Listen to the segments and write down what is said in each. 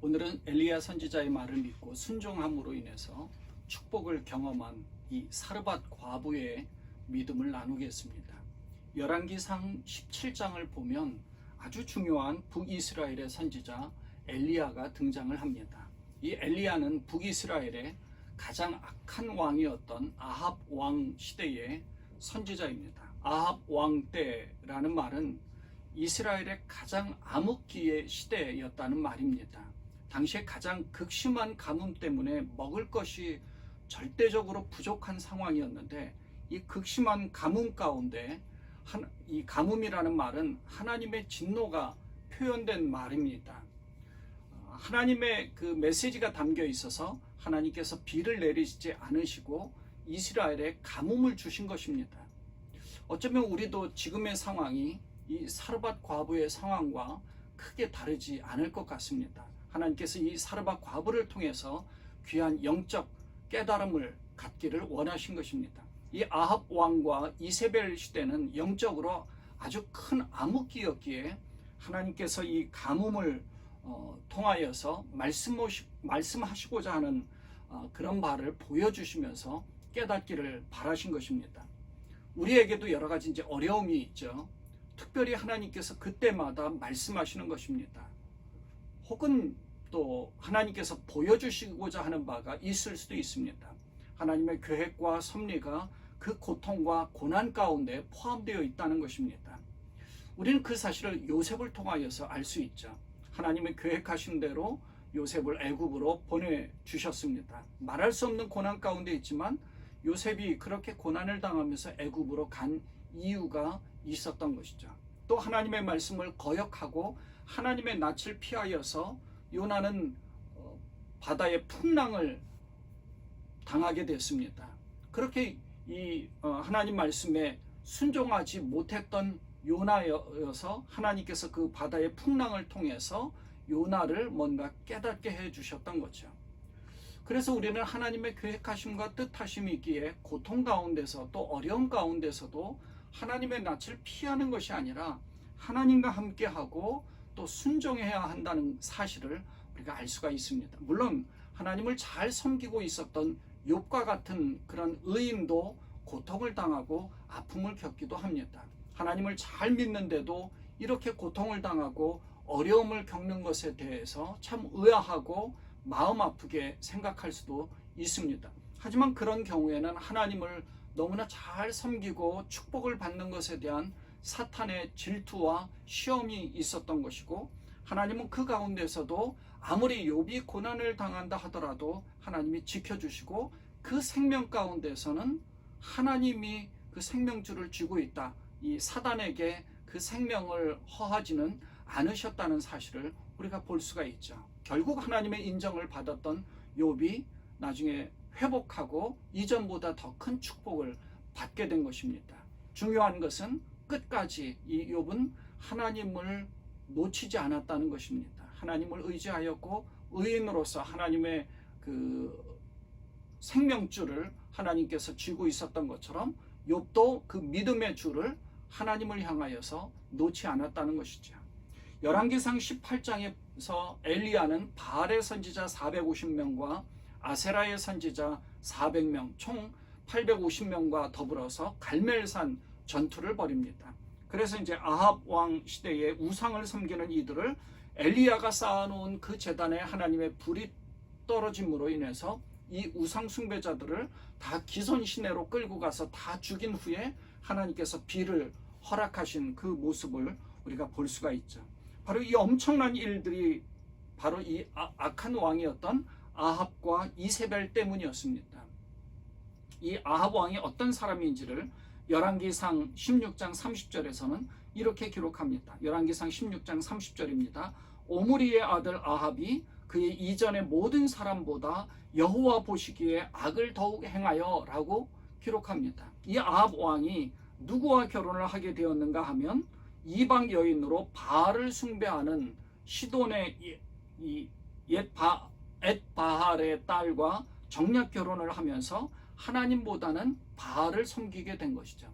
오늘은 엘리야 선지자의 말을 믿고 순종함으로 인해서 축복을 경험한 이 사르밧 과부의 믿음을 나누겠습니다. 열왕기상 17장을 보면 아주 중요한 북이스라엘의 선지자 엘리야가 등장을 합니다. 이 엘리야는 북이스라엘의 가장 악한 왕이었던 아합 왕 시대의 선지자입니다. 아합 왕 때라는 말은 이스라엘의 가장 암흑기의 시대였다는 말입니다. 당시에 가장 극심한 가뭄 때문에 먹을 것이 절대적으로 부족한 상황이었는데, 이 극심한 가뭄 가운데 이 가뭄이라는 말은 하나님의 진노가 표현된 말입니다. 하나님의 그 메시지가 담겨 있어서 하나님께서 비를 내리지 않으시고 이스라엘에 가뭄을 주신 것입니다. 어쩌면 우리도 지금의 상황이 이 사르밧 과부의 상황과 크게 다르지 않을 것 같습니다. 하나님께서 이 사르밧 과부를 통해서 귀한 영적 깨달음을 갖기를 원하신 것입니다. 이 아합 왕과 이세벨 시대는 영적으로 아주 큰 암흑기였기에 하나님께서 이 가뭄을 통하여서 말씀하시고자 하는 그런 바를 보여주시면서 깨닫기를 바라신 것입니다. 우리에게도 여러 가지 이제 어려움이 있죠. 특별히 하나님께서 그때마다 말씀하시는 것입니다. 혹은 또 하나님께서 보여주시고자 하는 바가 있을 수도 있습니다. 하나님의 계획과 섭리가 그 고통과 고난 가운데 포함되어 있다는 것입니다. 우리는 그 사실을 요셉을 통하여서 알 수 있죠. 하나님의 계획하신 대로 요셉을 애굽으로 보내주셨습니다. 말할 수 없는 고난 가운데 있지만 요셉이 그렇게 고난을 당하면서 애굽으로 간 이유가 있었던 것이죠. 또 하나님의 말씀을 거역하고 하나님의 낯을 피하여서 요나는 바다의 풍랑을 당하게 됐습니다. 그렇게 이 하나님 말씀에 순종하지 못했던 요나여서 하나님께서 그 바다의 풍랑을 통해서 요나를 뭔가 깨닫게 해주셨던 거죠. 그래서 우리는 하나님의 계획하심과 뜻하심이 있기에 고통 가운데서 또 어려움 가운데서도 하나님의 낯을 피하는 것이 아니라 하나님과 함께하고 또 순종해야 한다는 사실을 우리가 알 수가 있습니다. 물론 하나님을 잘 섬기고 있었던 욥과 같은 그런 의인도 고통을 당하고 아픔을 겪기도 합니다. 하나님을 잘 믿는데도 이렇게 고통을 당하고 어려움을 겪는 것에 대해서 참 의아하고 마음 아프게 생각할 수도 있습니다. 하지만 그런 경우에는 하나님을 너무나 잘 섬기고 축복을 받는 것에 대한 사탄의 질투와 시험이 있었던 것이고, 하나님은 그 가운데서도 아무리 욥이 고난을 당한다 하더라도 하나님이 지켜주시고 그 생명 가운데서는 하나님이 그 생명줄을 쥐고 있다, 이 사단에게 그 생명을 허하지는 않으셨다는 사실을 우리가 볼 수가 있죠. 결국 하나님의 인정을 받았던 욥이 나중에 회복하고 이전보다 더 큰 축복을 받게 된 것입니다. 중요한 것은 끝까지 이 욥은 하나님을 놓치지 않았다는 것입니다. 하나님을 의지하였고 의인으로서 하나님의 그 생명줄을 하나님께서 쥐고 있었던 것처럼 욥도 그 믿음의 줄을 하나님을 향하여서 놓지 않았다는 것이죠. 열왕기상 18장에서 엘리야는 바알의 선지자 450명과 아세라의 선지자 400명 총 850명과 더불어서 갈멜산 전투를 벌입니다. 그래서 이제 아합 왕 시대의 우상을 섬기는 이들을 엘리야가 쌓아놓은 그 제단에 하나님의 불이 떨어짐으로 인해서 이 우상 숭배자들을 다 기손 시내로 끌고 가서 다 죽인 후에 하나님께서 비를 허락하신 그 모습을 우리가 볼 수가 있죠. 바로 이 엄청난 일들이 바로 이 악한 왕이었던 아합과 이세벨 때문이었습니다. 이 아합 왕이 어떤 사람인지를 열왕기상 16장 30절에서는 이렇게 기록합니다. 열왕기상 16장 30절입니다. 오므리의 아들 아합이 그의 이전의 모든 사람보다 여호와 보시기에 악을 더욱 행하여 라고 기록합니다. 이 아합 왕이 누구와 결혼을 하게 되었는가 하면 이방 여인으로 바알을 숭배하는 시돈의 엣바할의 딸과 정략 결혼을 하면서 하나님보다는 바알을 섬기게 된 것이죠.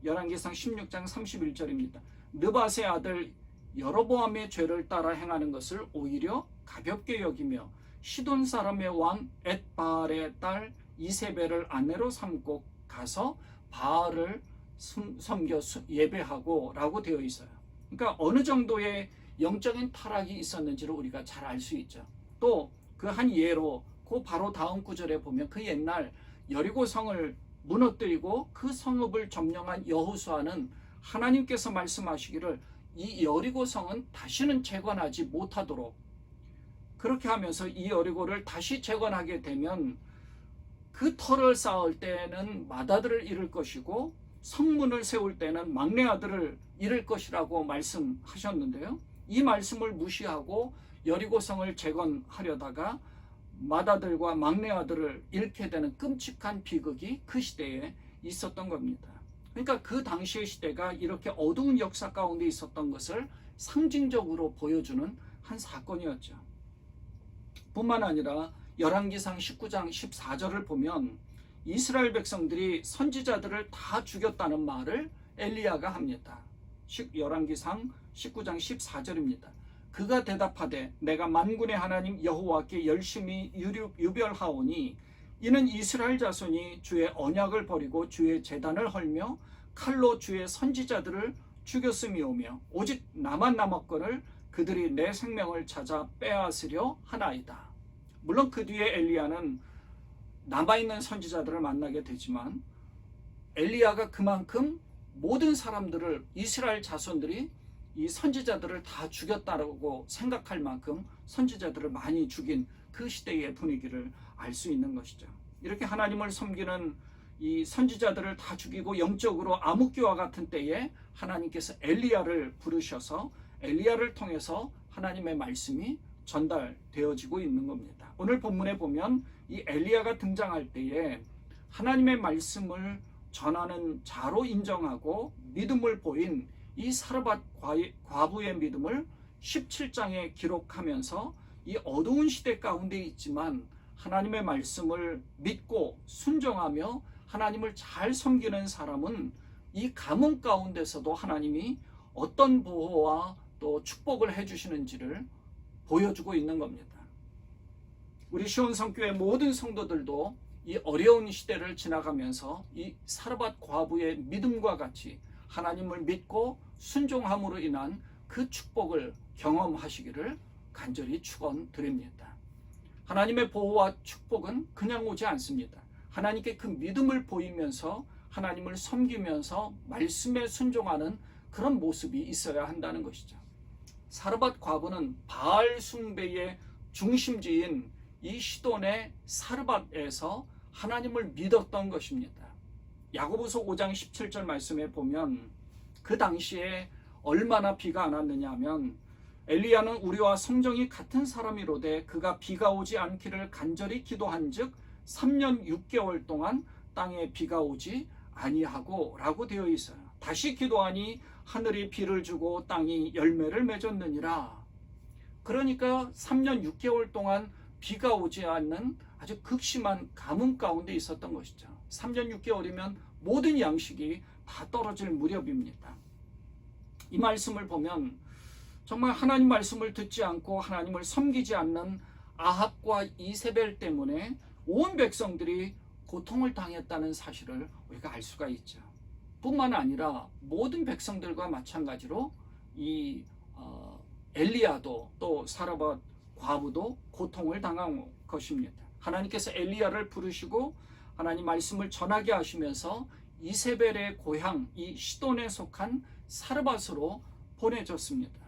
열왕기상 16장 31절입니다. 느밧의 아들 여로보암의 죄를 따라 행하는 것을 오히려 가볍게 여기며 시돈 사람의 왕 엣바알의 딸 이세벨을 아내로 삼고 가서 바알을 섬겨 예배하고 라고 되어 있어요. 그러니까 어느 정도의 영적인 타락이 있었는지를 우리가 잘 알 수 있죠. 또 그 한 예로 그 바로 다음 구절에 보면 그 옛날 여리고 성을 무너뜨리고 그 성읍을 점령한 여호수아는 하나님께서 말씀하시기를 이 여리고 성은 다시는 재건하지 못하도록, 그렇게 하면서 이 여리고를 다시 재건하게 되면 그 터를 쌓을 때는 맏아들을 잃을 것이고 성문을 세울 때는 막내 아들을 잃을 것이라고 말씀하셨는데요. 이 말씀을 무시하고 여리고성을 재건하려다가 맏아들과 막내 아들을 잃게 되는 끔찍한 비극이 그 시대에 있었던 겁니다. 그러니까 그 당시의 시대가 이렇게 어두운 역사 가운데 있었던 것을 상징적으로 보여주는 한 사건이었죠. 뿐만 아니라 열왕기상 19장 14절을 보면 이스라엘 백성들이 선지자들을 다 죽였다는 말을 엘리야가 합니다. 열왕기상 19장 14절입니다. 그가 대답하되 내가 만군의 하나님 여호와께 열심히 유별하오니 이는 이스라엘 자손이 주의 언약을 버리고 주의 제단을 헐며 칼로 주의 선지자들을 죽였음이오며 오직 나만 남았거늘 그들이 내 생명을 찾아 빼앗으려 하나이다. 물론 그 뒤에 엘리야는 남아있는 선지자들을 만나게 되지만 엘리야가 그만큼 모든 사람들을, 이스라엘 자손들이 이 선지자들을 다 죽였다고 생각할 만큼 선지자들을 많이 죽인 그 시대의 분위기를 알 수 있는 것이죠. 이렇게 하나님을 섬기는 이 선지자들을 다 죽이고 영적으로 암흑기와 같은 때에 하나님께서 엘리야를 부르셔서 엘리야를 통해서 하나님의 말씀이 전달되어지고 있는 겁니다. 오늘 본문에 보면 이 엘리야가 등장할 때에 하나님의 말씀을 전하는 자로 인정하고 믿음을 보인 이 사르밧 과부의 믿음을 17장에 기록하면서 이 어두운 시대 가운데 있지만 하나님의 말씀을 믿고 순종하며 하나님을 잘 섬기는 사람은 이 가뭄 가운데서도 하나님이 어떤 보호와 또 축복을 해주시는지를 보여주고 있는 겁니다. 우리 시온성교회 모든 성도들도 이 어려운 시대를 지나가면서 이 사르밧 과부의 믿음과 같이 하나님을 믿고 순종함으로 인한 그 축복을 경험하시기를 간절히 축원드립니다. 하나님의 보호와 축복은 그냥 오지 않습니다. 하나님께 그 믿음을 보이면서 하나님을 섬기면서 말씀에 순종하는 그런 모습이 있어야 한다는 것이죠. 사르밧 과부는 바알 숭배의 중심지인 이 시돈의 사르밧에서 하나님을 믿었던 것입니다. 야고보서 5장 17절 말씀에 보면 그 당시에 얼마나 비가 안 왔느냐 하면 엘리야는 우리와 성정이 같은 사람이로되 그가 비가 오지 않기를 간절히 기도한즉 3년 6개월 동안 땅에 비가 오지 아니하고 라고 되어 있어요. 다시 기도하니 하늘이 비를 주고 땅이 열매를 맺었느니라. 그러니까 3년 6개월 동안 비가 오지 않는 아주 극심한 가뭄 가운데 있었던 것이죠. 3년 6개월이면 모든 양식이 다 떨어질 무렵입니다. 이 말씀을 보면 정말 하나님 말씀을 듣지 않고 하나님을 섬기지 않는 아합과 이세벨 때문에 온 백성들이 고통을 당했다는 사실을 우리가 알 수가 있죠. 뿐만 아니라 모든 백성들과 마찬가지로 이 엘리야도 또 사르밧 과부도 고통을 당한 것입니다. 하나님께서 엘리야를 부르시고 하나님 말씀을 전하게 하시면서 이세벨의 고향 이 시돈에 속한 사르밧으로 보내졌습니다.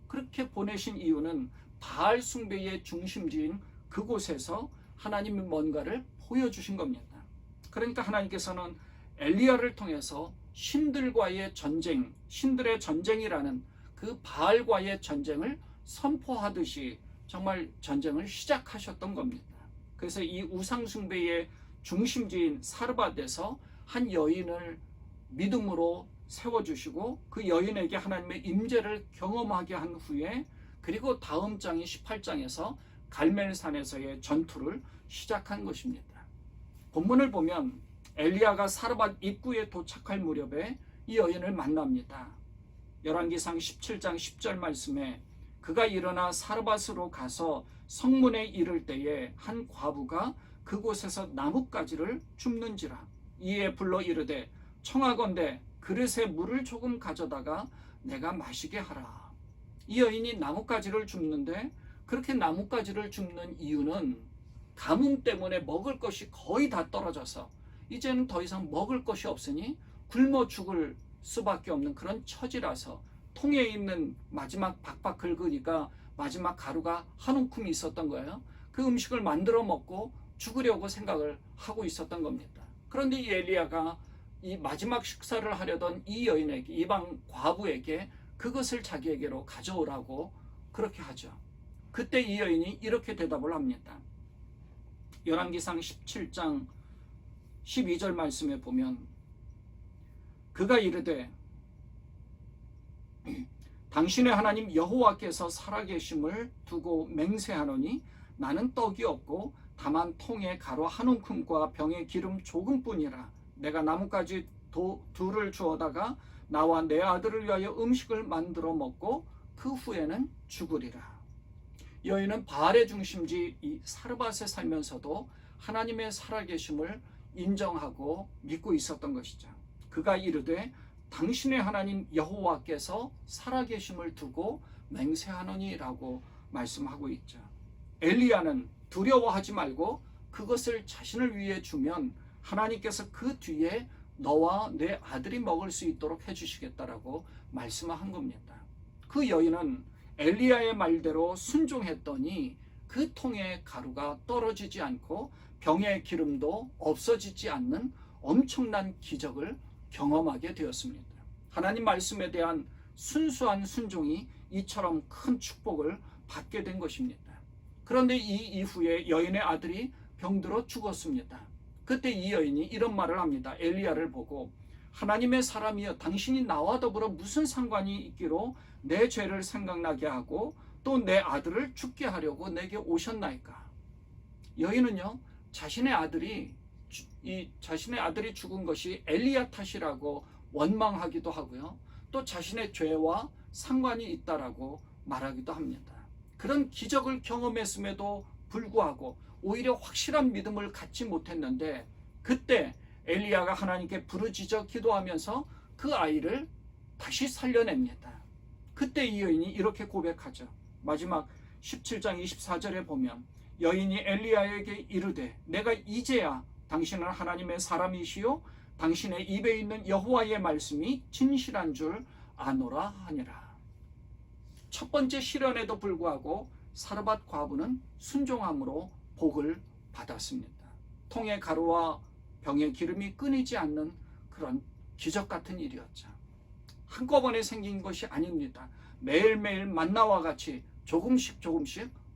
그렇게 보내신 이유는 바알 숭배의 중심지인 그곳에서 하나님이 뭔가를 보여주신 겁니다. 그러니까 하나님께서는 엘리야를 통해서 신들과의 전쟁, 신들의 전쟁이라는 그 바알과의 전쟁을 선포하듯이 정말 전쟁을 시작하셨던 겁니다. 그래서 이 우상숭배의 중심지인 사르밧에서 한 여인을 믿음으로 세워주시고 그 여인에게 하나님의 임재를 경험하게 한 후에 그리고 다음 장인 18장에서 갈멜산에서의 전투를 시작한 것입니다. 본문을 보면 엘리야가 사르밧 입구에 도착할 무렵에 이 여인을 만납니다. 열왕기상 17장 10절 말씀에 그가 일어나 사르밧으로 가서 성문에 이를 때에 한 과부가 그곳에서 나뭇가지를 줍는지라. 이에 불러 이르되 청하건대 그릇에 물을 조금 가져다가 내가 마시게 하라. 이 여인이 나뭇가지를 줍는데 그렇게 나뭇가지를 줍는 이유는 가뭄 때문에 먹을 것이 거의 다 떨어져서 이제는 더 이상 먹을 것이 없으니 굶어 죽을 수밖에 없는 그런 처지라서 통에 있는 마지막 박박 긁으니까 마지막 가루가 한 움큼이 있었던 거예요. 그 음식을 만들어 먹고 죽으려고 생각을 하고 있었던 겁니다. 그런데 이 엘리야가 이 마지막 식사를 하려던 이 여인에게, 이방 과부에게 그것을 자기에게로 가져오라고 그렇게 하죠. 그때 이 여인이 이렇게 대답을 합니다. 열왕기상 17장 12절 말씀에 보면 그가 이르되 당신의 하나님 여호와께서 살아계심을 두고 맹세하노니 나는 떡이 없고 다만 통에 가루 한 움큼과 병에 기름 조금뿐이라. 내가 나뭇가지 둘을 주어다가 나와 내 아들을 위하여 음식을 만들어 먹고 그 후에는 죽으리라. 여인은 바알의 중심지 이 사르밧에 살면서도 하나님의 살아계심을 인정하고 믿고 있었던 것이죠. 그가 이르되 당신의 하나님 여호와께서 살아계심을 두고 맹세하노니라고 말씀하고 있죠. 엘리야는 두려워하지 말고 그것을 자신을 위해 주면 하나님께서 그 뒤에 너와 내 아들이 먹을 수 있도록 해주시겠다라고 말씀한 겁니다. 그 여인은 엘리야의 말대로 순종했더니 그 통에 가루가 떨어지지 않고 병의 기름도 없어지지 않는 엄청난 기적을 경험하게 되었습니다. 하나님 말씀에 대한 순수한 순종이 이처럼 큰 축복을 받게 된 것입니다. 그런데 이 이후에 여인의 아들이 병들어 죽었습니다. 그때 이 여인이 이런 말을 합니다. 엘리야를 보고 하나님의 사람이여 당신이 나와 더불어 무슨 상관이 있기로 내 죄를 생각나게 하고 또 내 아들을 죽게 하려고 내게 오셨나이까. 여인은요 자신의 아들이 죽은 것이 엘리야 탓이라고 원망하기도 하고요, 또 자신의 죄와 상관이 있다라고 말하기도 합니다. 그런 기적을 경험했음에도 불구하고 오히려 확실한 믿음을 갖지 못했는데 그때 엘리야가 하나님께 부르짖어 기도하면서 그 아이를 다시 살려냅니다. 그때 이 여인이 이렇게 고백하죠. 마지막 17장 24절에 보면 여인이 엘리야에게 이르되 내가 이제야 당신은 하나님의 사람이시요 당신의 입에 있는 여호와의 말씀이 진실한 줄 아노라 하니라. 첫 번째 시련에도 불구하고 사르밧 과부는 순종함으로 복을 받았습니다. 통의 가루와 병의 기름이 끊이지 않는 그런 기적 같은 일이었죠. 한꺼번에 생긴 것이 아닙니다. 매일매일 만나와 같이 조금씩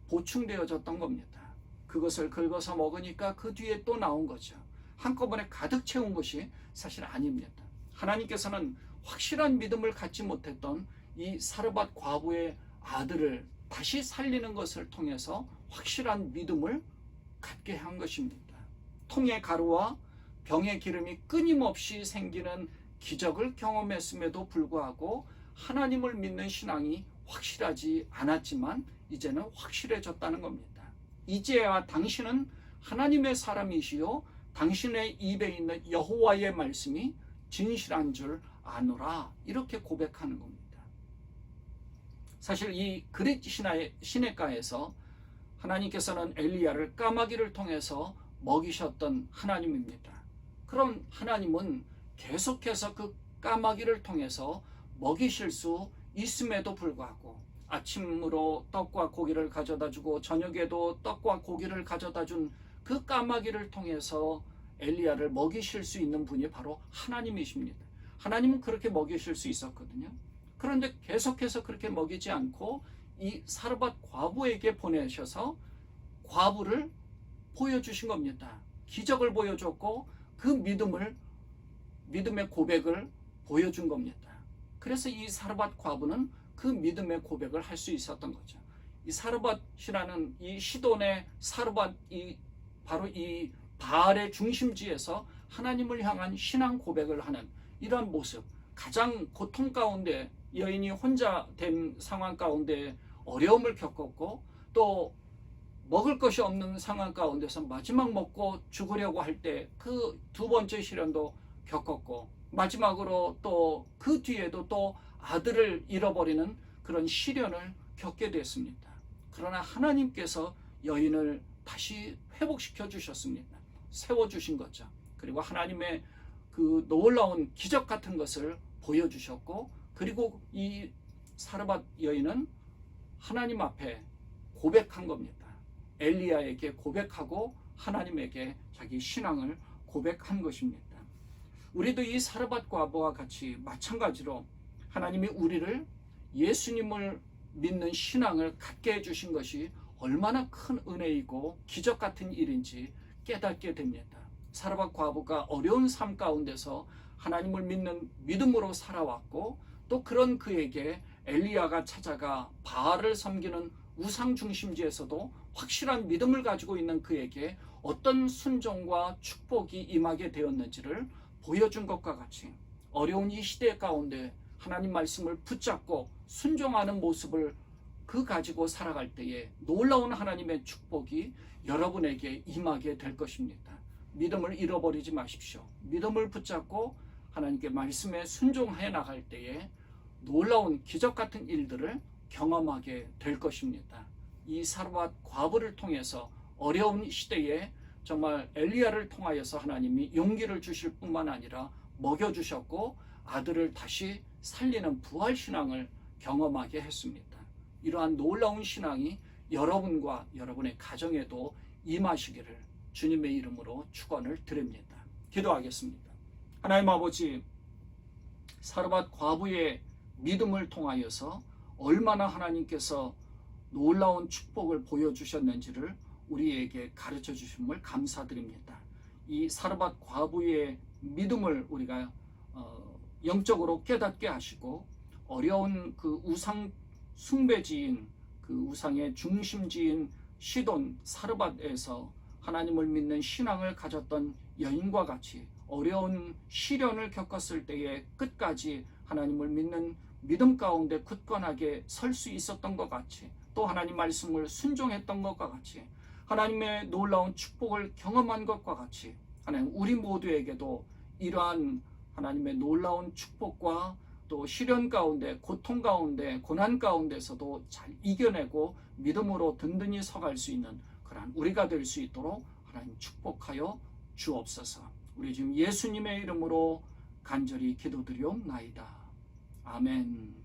보충되어졌던 겁니다. 그것을 긁어서 먹으니까 그 뒤에 또 나온 거죠. 한꺼번에 가득 채운 것이 사실 아닙니다. 하나님께서는 확실한 믿음을 갖지 못했던 이 사르밧 과부의 아들을 다시 살리는 것을 통해서 확실한 믿음을 갖게 한 것입니다. 통의 가루와 병의 기름이 끊임없이 생기는 기적을 경험했음에도 불구하고 하나님을 믿는 신앙이 확실하지 않았지만 이제는 확실해졌다는 겁니다. 이제야 당신은 하나님의 사람이시요 당신의 입에 있는 여호와의 말씀이 진실한 줄 아노라, 이렇게 고백하는 겁니다. 사실 이 그릿 시내가에서 하나님께서는 엘리야를 까마귀를 통해서 먹이셨던 하나님입니다. 그럼 하나님은 계속해서 그 까마귀를 통해서 먹이실 수 있음에도 불구하고 아침으로 떡과 고기를 가져다 주고 저녁에도 떡과 고기를 가져다 준 그 까마귀를 통해서 엘리야를 먹이실 수 있는 분이 바로 하나님이십니다. 하나님은 그렇게 먹이실 수 있었거든요. 그런데 계속해서 그렇게 먹이지 않고 이 사르밧 과부에게 보내셔서 과부를 보여주신 겁니다. 기적을 보여줬고 그 믿음의 고백을 보여준 겁니다. 그래서 이 사르밧 과부는 그 믿음의 고백을 할 수 있었던 거죠. 이 사르밧이라는 이 시돈의 사르밧이 바로 이 바알의 중심지에서 하나님을 향한 신앙 고백을 하는 이런 모습, 가장 고통 가운데 여인이 혼자 된 상황 가운데 어려움을 겪었고 또 먹을 것이 없는 상황 가운데서 마지막 먹고 죽으려고 할 때 그 두 번째 시련도 겪었고 마지막으로 또 그 뒤에도 또 아들을 잃어버리는 그런 시련을 겪게 됐습니다. 그러나 하나님께서 여인을 다시 회복시켜 주셨습니다. 세워주신 거죠. 그리고 하나님의 그 놀라운 기적 같은 것을 보여주셨고 그리고 이 사르밧 여인은 하나님 앞에 고백한 겁니다. 엘리야에게 고백하고 하나님에게 자기 신앙을 고백한 것입니다. 우리도 이 사르밧 과부와 같이 마찬가지로 하나님이 우리를 예수님을 믿는 신앙을 갖게 해주신 것이 얼마나 큰 은혜이고 기적 같은 일인지 깨닫게 됩니다. 사르밧 과부가 어려운 삶 가운데서 하나님을 믿는 믿음으로 살아왔고 또 그런 그에게 엘리야가 찾아가 바알을 섬기는 우상 중심지에서도 확실한 믿음을 가지고 있는 그에게 어떤 순종과 축복이 임하게 되었는지를 보여준 것과 같이 어려운 이 시대 가운데 하나님 말씀을 붙잡고 순종하는 모습을 가지고 살아갈 때에 놀라운 하나님의 축복이 여러분에게 임하게 될 것입니다. 믿음을 잃어버리지 마십시오. 믿음을 붙잡고 하나님께 말씀에 순종해 나갈 때에 놀라운 기적 같은 일들을 경험하게 될 것입니다. 이 사르밧 과부를 통해서 어려운 시대에 정말 엘리야를 통하여서 하나님이 용기를 주실 뿐만 아니라 먹여주셨고 아들을 다시 살리는 부활신앙을 경험하게 했습니다. 이러한 놀라운 신앙이 여러분과 여러분의 가정에도 임하시기를 주님의 이름으로 축원을 드립니다. 기도하겠습니다. 하나님 아버지, 사르밧 과부의 믿음을 통하여서 얼마나 하나님께서 놀라운 축복을 보여주셨는지를 우리에게 가르쳐 주심을 감사드립니다. 이 사르밧 과부의 믿음을 우리가 영적으로 깨닫게 하시고 어려운 그 우상 숭배지인 그 우상의 중심지인 시돈 사르밧에서 하나님을 믿는 신앙을 가졌던 여인과 같이 어려운 시련을 겪었을 때에 끝까지 하나님을 믿는 믿음 가운데 굳건하게 설 수 있었던 것 같이 또 하나님 말씀을 순종했던 것과 같이 하나님의 놀라운 축복을 경험한 것과 같이 하나님 우리 모두에게도 이러한 하나님의 놀라운 축복과 또 시련 가운데 고통 가운데 고난 가운데서도 잘 이겨내고 믿음으로 든든히 서갈 수 있는 그러한 우리가 될 수 있도록 하나님 축복하여 주옵소서. 우리 지금 예수님의 이름으로 간절히 기도드리옵나이다. 아멘.